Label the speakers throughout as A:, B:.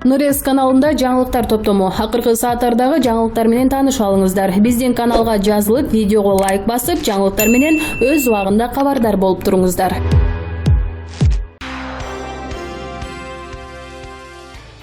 A: Нурес каналында жаңылыктар топтому. Акыркы сааттардагы жаңылыктар менен таанышып алыңыздар. Биздин каналга жазылып, видеого лайк басып, жаңылыктар менен өз убагында кабардар болуп туруңуздар.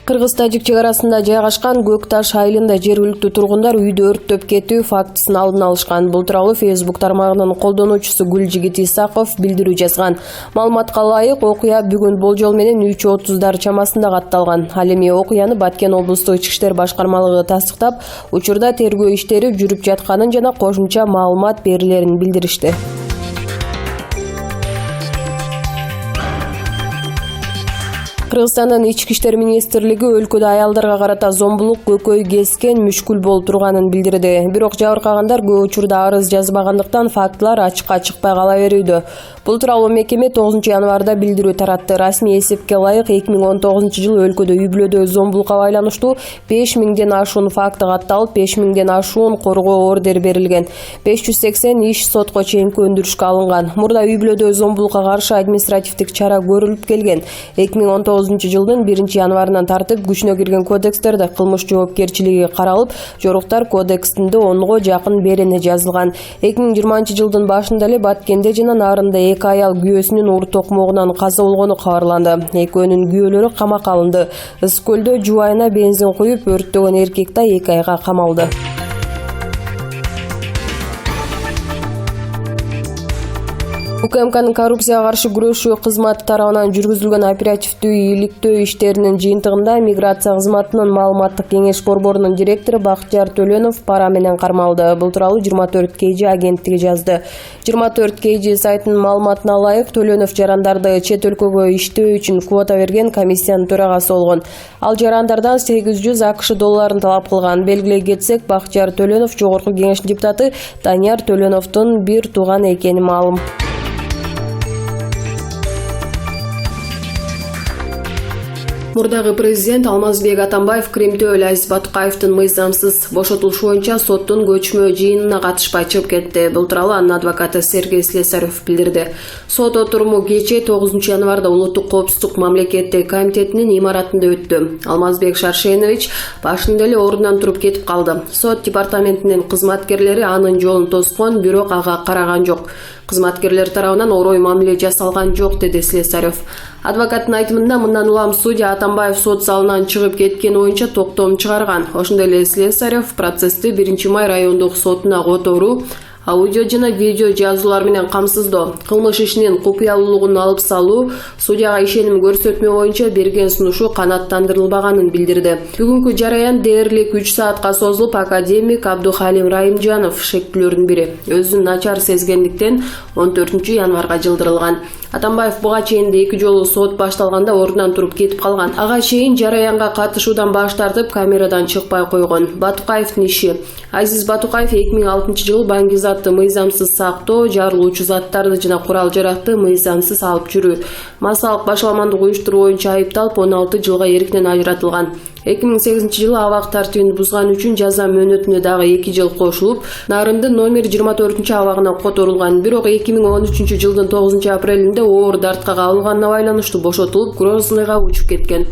A: Кыргыз-Тажик чек арасында жайгашкан Көк Таш айылында жергиликтүү тургундар үйдү өрттөп кетүү фактысын алдын алышкан. Бул тууралуу Facebook тармагынын колдонуучусу Гүлжигит Исаков билдирүү жазган. Маалыматка ылайык, окуя бүгүн болжол менен 3:30 чамасында катталган. Ал эми окуяны Баткен облустук ички иштер башкармалыгы тастыктап, учурда тергөө иштери жүрүп жатканын жана кошумча маалымат берилерин билдиришти. Кыргызстандын ички иштер министрлиги өлкөдө аялдарга карата зомбулук көкөй кескен мүшкүл болуп турганын билдирди. Бирок жабыркагандар көп учурда арыз жазбагандыктан фактылар ачыкка чыкпай кала берүүдө. Бул тууралуу мекеме 9 январда билдирүү таратты. Расмий эсепке ылайык 2019-жылы өлкөдө үй-бүлөдө зомбулукка байланыштуу 5000ден ашуун факты катталып, 5000ден ашуун коргоо ордер берилген. 580 иш сотко чейинки өндүрүшкө алынган. Мурда үй-бүлөдө зомбулукка каршы административдик чара көрүлүп келген. 2019-жылдын 1-январынан тартып күчүнө кирген кодекстерде кылмыш жоопкерчилиги каралып, жоруктар кодексинде 10го жакын берене жазылган. 2020-жылдын башында эле Баткенде жана Нарында эки аял күйөөсүнүн ур токмогунан каза болгону кабарланды. Экөөнүн күйөөлөрү камакка алынды. Ысык көлдө жубайына бензин куюп өрттөгөн эркек да 2 айга камалды. УКМКнын коррупцияга каршы күрөшүү кызматы тарабынан жүргүзүлгөн оперативдүү ийгиликтөө иштеринин жыйынтыгында миграция кызматынын маалыматтык кеңеш борборунун директору Бакытжан Төлөнов пара менен кармалды. Бул тууралуу 24KG агенттиги жазды. 24KG сайтынын маалыматына ылайык, Төлөнов жарандарды чет өлкөгө иштөө үчүн квота берген комиссиянын төрагасы болгон. Ал жарандардан 800 АКШ долларын талап кылган. Белгилей кетсек, Бакытжан Төлөнов жогорку кеңештин депутаты Данияр Төлөновдун бир тууган экени маалым. Мурдагы президент Алмазбек Атамбаев Кремтөөл Азиз Батукаевдин мыйзамсыз бошотулушу боюнча соттун көчмө жыйынына катышпай чыгып кетти. Бул тууралуу анын адвокаты Сергей Слесарев билдирди. Сот отуруму кечээ 9 январда Улуттук коопсуздук мамлекеттик комитетинин имаратында өттү. Алмазбек Шаршенович башында эле ордунан туруп кетип калды. Сот департаментинин кызматкерлери анын жолун тоскон, бирок ага караган жок. Кызматкерлер тарабынан орой мамиле жасалган жок, деди Слесарев. Адвокаттын айтымында мындан улам судья Атамбаев сот залынан чыгып кеткен боюнча токтом чыгарган. Ошондой эле Слесарев процессти 1-май райондук сотуна которуу, аудио жана видео жазуулар менен камсыздоо, кылмыш ишинин купуялуулугун алып салуу, судьяга ишеним көрсөтмө боюнча берген сунушу канааттандырылбаганын билдирди. Бүгүнкү жараян дээрлик 3 саатка созулуп, академик Абдухалим Райымжанов шектүүлөрдүн бири өзүн начар сезгендиктен 14 январга жылдырылган. Атамбаев буга чейин 2 жолу сот башталганда ордунан туруп кетип калган. Ага чейин жараянга катышуудан баш тартып, камерадан чыкпай койгон. Батукаевдин иши. Азиз Батукаев 2006-жылы баңгизатты мыйзамсыз сактоо, жарылуучу заттарды жана курал жаракты мыйзамсыз алып жүрүү, массалык башаламандык уюштуруу боюнча айыпталып 16 жылга эркинен ажыратылган. 2008-жылы абак тартибин бузган үчүн жаза мөөнөтүнө дагы 2 жыл кошулуп, Нарындын номер 24 абагына которулган. Бирок 2013-жылдын 9 апрелинде оор дартка кабылганына байланыштуу бошотулуп, Грозныйга учуп кеткен.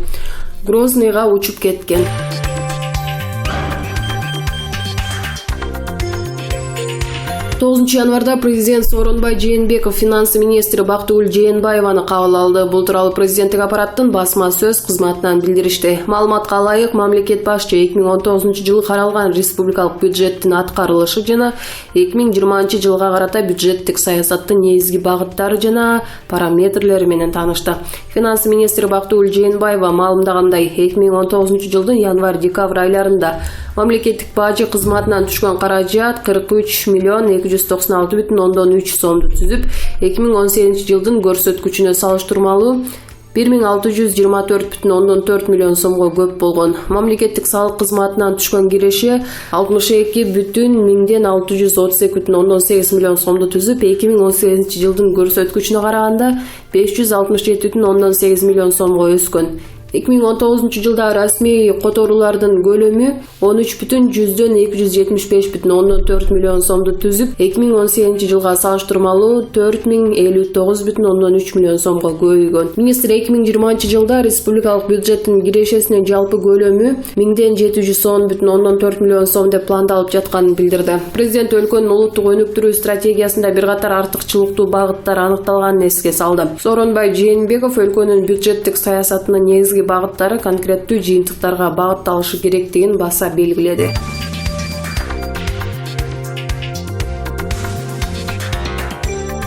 A: 9 январда президент Сооронбай Жээнбеков финансы министри Бактыгүл Жээнбаеваны кабыл алды. Бул тууралуу президенттик аппараттын басма сөз кызматынан билдиришти. Маалыматка ылайык, мамлекет башчы 2019-жылы каралган республикалык бюджеттин аткарылышы жана 2020-жылга карата бюджеттик саясаттын негизги багыттары жана параметрлери менен таанышты. Финансы министри Бактыгүл Жээнбаева маалымдагандай, 2019-жылдын январь-декабрь айларында мамлекеттик бажы кызматынан түшкөн каражат 43.296.3 сомду түзүп, 2018-жылдын көрсөткүчүнө салыштырмалуу 1624.4 миллион сомго көп болгон. Мамлекеттик салык кызматынан түшкөн киреше 62.632.8 миллион сомду түзүп, 2018-жылдын көрсөткүчүнө караганда 567.8 миллион сомго өскөн. 2019 жылда расмий которуулардын көлөмү 13,275,4 миллион сомду түзүп, 2018 жылга салыштырмалуу 4,059,3 миллион сомго көбөйгөн. Министр 2020 жылда республикалык бюджеттин кирешесинин жалпы көлөмү 1,710,4 миллион сом деп пландалып жатканын билдирди. Президент өлкөнүн улуттук өнүктүрүү стратегиясында бир катар артыкчылыктуу багыттар аныкталганын эске салды. Сооронбай Жээнбеков өлкөнүн бюджеттик саясатынын негизги багыттары конкреттүү жыйынтыктарга багытталышы керектигин баса белгиледи.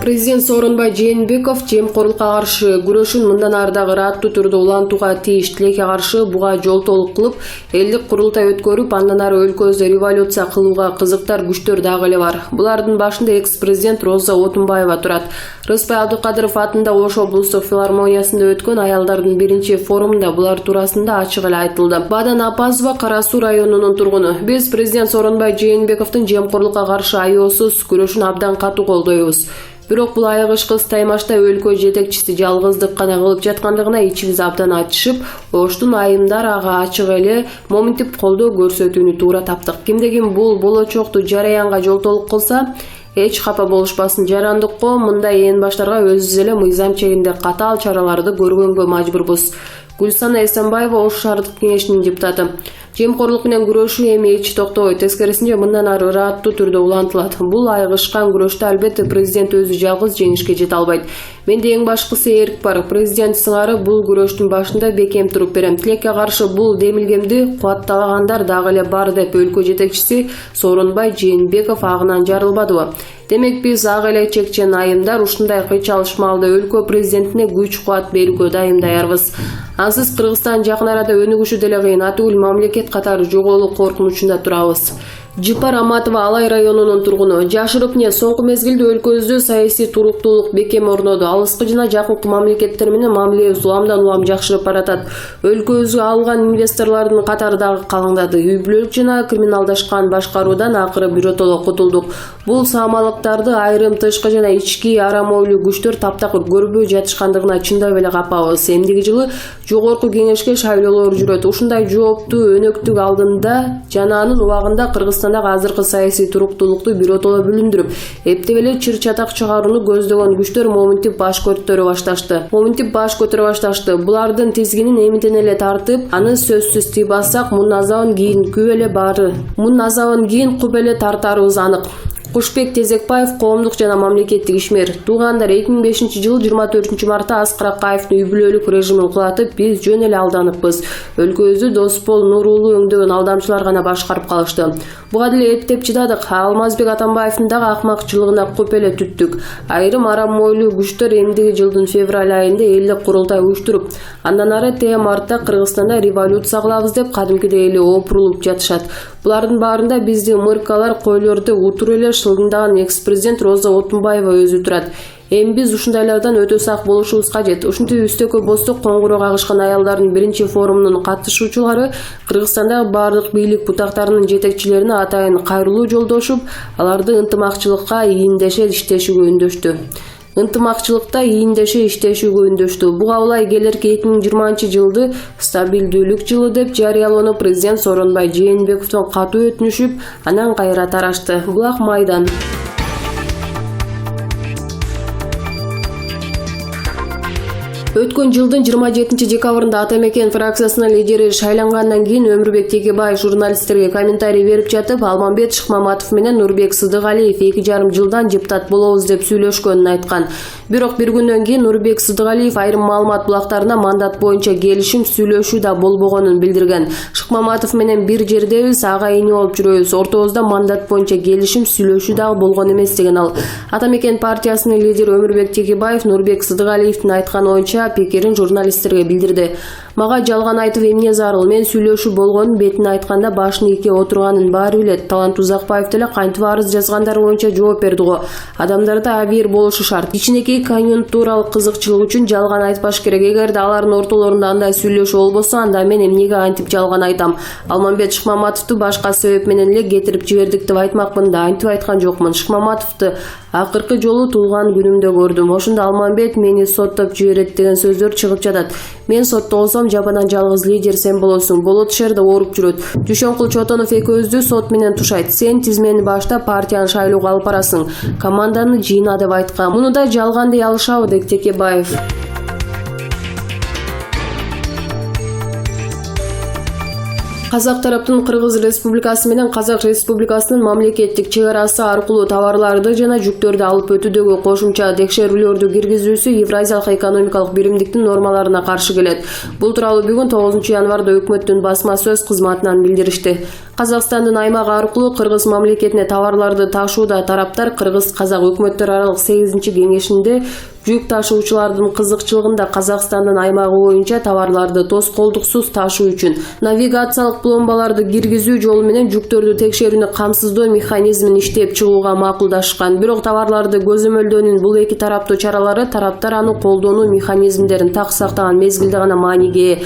A: Президент Сооронбай Жээнбеков жемкорлукка каршы күрөшүн мындан ары дагы ыраттуу түрдө улантууга тийиш. Тилекке каршы буга жолтолук кылып, элдик курултай өткөрүп, андан ары өлкөбүздө революция кылууга кызыктар күчтөр дагы эле бар. Булардын башында экс-президент Роза Отунбаева турат. Рыспай Абдыкадыров атында Ош облустук филармониясында өткөн аялдардын биринчи форумунда булар туурасында ачык эле айтылды. Бадан Апазова Кара Суу районунун тургуну. Биз президент Сооронбай Жээнбековдун жемкорлукка каршы аеосуз күрөшүн абдан катуу колдойбуз. Бирок бул айгыш кыз Таймашта өлкө жетекчиси жалгыздык гана кылып жаткандыгына ичибиз абдан ачышып, Оштун айымдар ага ачык эле моминтип колдоо көрсөтүүнү туура таптык. Кимде-ким бул болочоктуу жараянга жолтолук кылса, эч капа болушпасын. Жарандыкко мындай ээн баштарга өзүбүз эле мыйзам чегинде катаал чараларды көргөнгө мажбурбуз. Гүлсана Эсенбаева Ош шаардык кеңешинин депутаты. Жемкорлук менен күрөшүү эми эч токтобойт. Тескерисинче мындан ары ыраттуу түрдө улантылат. Бул айгышкан күрөштө албетте президент өзү жалгыз жеңишке жете албайт. Менде эң башкысы эрк бар. Президент сыңары бул күрөштүн башында бекем туруп берем. Тилекке каршы бул демилгемди кубаттагандар дагы эле бар деп өлкө жетекчиси Сооронбай Жээнбеков агынан жарылбадыбы? Демек биз ак эле чекчен айымдар ушундай кыйчалыш маалда өлкө президентине күч-кубат берүүгө дайым даярбыз. Ансыз Кыргызстан жакын арада өнүгүшү деле кыйын, атүгүл мамлекет катары жоголуу коркунучунда турабыз. Жипар Аматова Алай районунун тургуну. Жашырып не соңку мезгилде өлкөбүздө саясий туруктуулук бекем орноду. Алыскы жана жакынкы мамлекеттер менен мамилебиз уламдан улам жакшырып баратат. Өлкөбүзгө алган инвесторлордун катары дагы калыңдады. Үй бүлөлүк жана криминалдашкан башкаруудан акыры биротоло кутулдук. Бул саамалыктарды айрым тышкы жана ички арам ойлуу күчтөр таптакыр көрбөй жатышкандыгына чындап эле капабыз. Эмдиги жылы жогорку кеңешке шайлоолор жүрөт. Ушундай жооптуу өнөктүк алдында жана анын убагында Кыргызстандагы азыркы саясий туруктуулукту биротоло бүлүндүрүп, эптеп эле чыр-чатак чыгарууну көздөгөн күчтөр моминтип баш көтөрө башташты. Булардын тизгинин эмитен эле тартып, аны сөзсүз тий бассак, мунун азабын кийин куп эле тартарыбыз анык. Кушбек Тезекбаев коомдук жана мамлекеттик ишмер. Туугандар 2005 жылы 24 мартта Аскар Акаевдин үй бүлөлүк режимин кулатып, биз жөн эле алданыппыз. Өлкөбүздү Доспол Нурулуу өңдөгөн алдамчылар гана башкарып калышты. Буга деле эптеп чыдадык. Алмазбек Атамбаевдин дагы акмакчылыгына куп эле түттүк. Айрым арам ойлуу күчтөр эмдиги жылдын февраль айында элдик курултай уюштуруп, андан ары мартта Кыргызстанда революция кылабыз деп кадимкидей эле опурулуп жатышат. Булардын баарында биздин мыркалар койлорду утур эле шылдыңдаган экс-президент Роза Отунбаева өзү турат. Эми биз ушундайлардан өтө сак болушубуз кажет. Ушинтип үстөккө бостук коңгуроо кагышкан аялдардын биринчи форумунун катышуучулары Кыргызстандагы бардык бийлик бутактарынын жетекчилерине атайын кайрылуу жолдошуп, аларды ынтымакчылыкта ийиндеше иштешүүгө үндөштү. Буга улай келерки 2020 жылды стабилдүүлүк жылы деп жарыялоону президент Сооронбай Жээнбековдон катуу өтүнүшүп, анан кайра тарашты. Булак майдан. Өткөн жылдын 27 декабрында Атамекен фракциясынын лидери шайлангандан кийин Өмүрбек Текебаев журналисттерге комментарий берип жатып, Алмамбет Шыкмаматов менен Нурбек Сыдыгалиев 2,5 жылдан депутат болобуз деп сүйлөшкөнүн айткан. Бирок бир күндөн кийин Нурбек Сыдыгалиев айрым маалымат булактарына мандат боюнча келишим сүйлөшүү да болбогонун билдирген. Шыкмаматов менен бир жердебиз, ага ине болуп жүрөбүз. Ортобузда мандат боюнча келишим сүйлөшүү дагы болгон эмес деген ал. Атамекен партиясынын лидери Өмүрбек Текебаев Нурбек Сыдыгалиевдин айткан оюнча пикирин журналисттерге билдирди. Мага жалган айтып эмне зарыл? Мен сүйлөшүү болгонун бетине айтканда башын ийке отурганын баары билет. Талант Узакбаев деле кантип арыз жазгандар боюнча жооп берди го. Адамдарда абийир болушу шарт. Кичинекей конъюнктуралык кызыкчылык үчүн жалган айтпаш керек. Эгерде алардын ортолорунда андай сүйлөшүү болбосо, анда мен эмнеге антип жалган айтам? Алмамбет Шыкмаматовду башка себеп менен эле кетирип жибердик деп айтмакмын да, антип айткан жокмун. Шыкмаматовду акыркы жолу туулган күнүмдө көрдүм. Ошондо Алмамбет мени соттоп жиберет деген деген сөздөр чыгып жатат. Мен сотто болсом жабанан жалгыз лидер сен болосуң. Болот шерде ооруп жүрөт. Дүйшөнкул Чотонов экөөбүздү сот менен тушайт. Сен тизмени баштап партияны шайлоого алып барасың. Команданы жыйна деп айткан. Муну да жалган дей алышабы, дейт Текебаев. Казак тараптын Кыргыз Республикасы менен Казак Республикасынын мамлекеттик чек арасы аркылуу товарларды жана жүктөрдү алып өтүүдөгү кошумча текшерүүлөрдү киргизүүсү Евразиялык экономикалык биримдиктин нормаларына каршы келет. Бул тууралуу бүгүн 9 январда өкмөттүн басма сөз кызматынан билдиришти. Казакстандын аймагы аркылуу Кыргыз мамлекетине товарларды ташууда тараптар Кыргыз-Казак өкмөттөр аралык 8-кеңешинде жүк ташуучулардын кызыкчылыгында Казакстандын аймагы боюнча товарларды тоскоолдуксуз ташуу үчүн навигациялык пломбаларды киргизүү жолу менен жүктөрдү текшерүүнү камсыздоо механизмин иштеп чыгууга макулдашкан. Бирок товарларды көзөмөлдөөнүн бул эки тараптуу чаралары тараптар аны колдонуу механизмдерин так сактаган мезгилде гана мааниге ээ.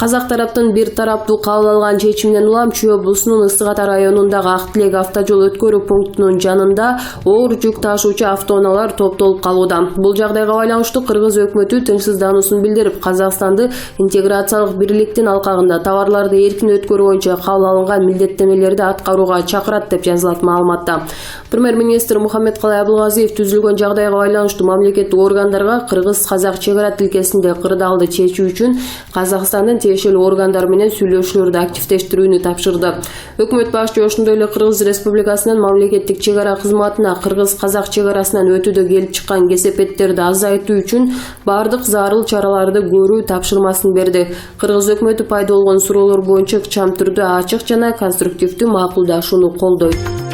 A: Казак тараптын бир тараптуу кабыл алган чечиминен улам Чүй облусунун Ысык Ата районундагы Ак Тилек автожол өткөрүү пунктунун жанында оор жүк ташуучу автоунаалар топтолуп калууда. Бул жагдайга байланыштуу Кыргыз өкмөтү тынчсыздануусун билдирип, Казакстанды интеграциялык бирликтин алкагында товарларды эркин өткөрүү боюнча кабыл алынган милдеттенмелерди аткарууга чакырат деп жазылат маалыматта. Премьер-министр Мухаммедкалай Абылгазиев түзүлгөн жагдайга байланыштуу мамлекеттик органдарга Кыргыз-Казак чек ара тилкесинде кырдаалды чечүү үчүн Казакстандын тиешелүү органдары менен сүйлөшүүлөрдү активдештирүүнү тапшырды. Өкмөт башчы ошондой эле Кыргыз Республикасынын мамлекеттик чек ара кызматына Кыргыз-Казак чек арасынан өтүүдө келип чыккан кесепеттерди азайтуу үчүн бардык зарыл чараларды көрүү тапшырмасын берди. Кыргыз өкмөтү пайда болгон суроолор боюнча ыкчам түрдө ачык жана конструктивдүү макулдашууну колдойт.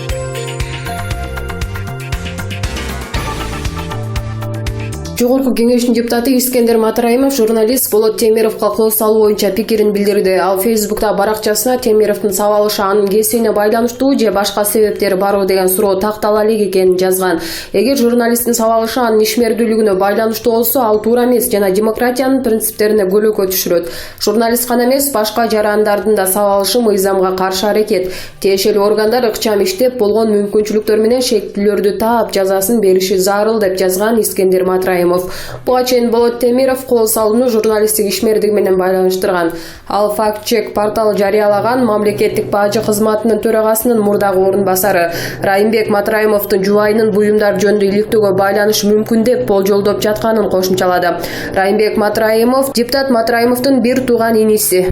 A: Жогорку кеңештин депутаты Искендер Матраимов журналист Болот Темировго кол салуу боюнча пикирин билдирди. Ал Фейсбукта баракчасына Темировдун сабалышы анын кесибине байланыштуу же башка себептери барбы деген суроо тактала элек экенин жазган. Эгер журналисттин сабалышы анын ишмердүүлүгүнө байланыштуу болсо, ал туура эмес жана демократиянын принциптерине көлөкө түшүрөт. Журналист гана эмес, башка жарандардын да сабалышы мыйзамга каршы аракет. Тиешелүү органдар ыкчам иштеп болгон мүмкүнчүлүктөр менен шектүүлөрдү таап жазасын бериши зарыл деп жазган Искендер Матраимов. Буга чейин Болот Темиров кол салууну журналисттик ишмердиги менен байланыштырган. Ал факт-чек порталы жарыялаган мамлекеттик бажы кызматынын төрагасынын мурдагы орун басары Райымбек Матраимовдун жубайынын буюмдар жөнүндө иликтөөгө байланышы мүмкүн деп болжолдоп жатканын кошумчалады. Райымбек Матраимов депутат Матраимовдун бир тууган иниси.